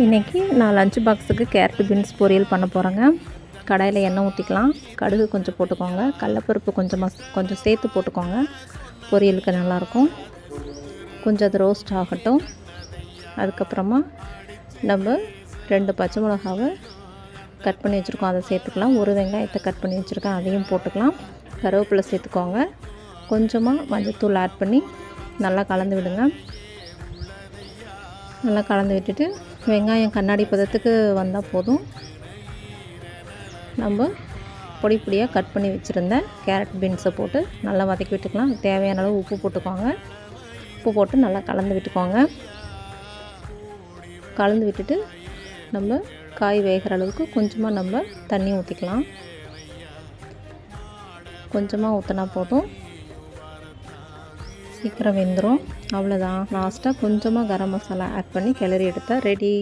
இன்றைக்கி நான் லஞ்ச் பாக்ஸுக்கு கேரட் பீன்ஸ் பொரியல் பண்ண போகிறேங்க. கடாயில் எண்ணெய் ஊற்றிக்கலாம். கடுகு கொஞ்சம் போட்டுக்கோங்க. கடலப்பருப்பு கொஞ்சம் சேர்த்து போட்டுக்கோங்க. பொரியலுக்கு நல்லாயிருக்கும். கொஞ்சம் அது ரோஸ்ட் ஆகட்டும். அதுக்கப்புறமா நம்ம 2 பச்சை மிளகாவை கட் பண்ணி வச்சுருக்கோம், அதை சேர்த்துக்கலாம். ஒரு வெங்காயத்தை கட் பண்ணி வச்சுருக்கேன், அதையும் போட்டுக்கலாம். கருவேப்பிலை சேர்த்துக்கோங்க. கொஞ்சமாக மஞ்சள்தூள் ஆட் பண்ணி நல்லா கலந்து விடுங்க. நல்லா கலந்து விட்டுட்டு வெங்காயம் கண்ணாடி பதத்துக்கு வந்தால் போதும். நம்ம பொடி பொடியாக கட் பண்ணி வச்சுருந்த கேரட் பீன்ஸை போட்டு நல்லா வதக்கி விட்டுக்கலாம். தேவையான அளவு உப்பு போட்டுக்கோங்க. உப்பு போட்டு நல்லா கலந்து விட்டுக்கோங்க. கலந்து விட்டுட்டு நம்ம காய் வேகிற அளவுக்கு கொஞ்சமாக நம்ம தண்ணி ஊற்றிக்கலாம். கொஞ்சமாக ஊற்றினா போதும், சீக்கிரம் வெந்துடும். அவ்வளோதான். லாஸ்ட்டாக கொஞ்சமாக கரம் மசாலா ஆட் பண்ணி கிளறி எடுத்தால் ரெடி.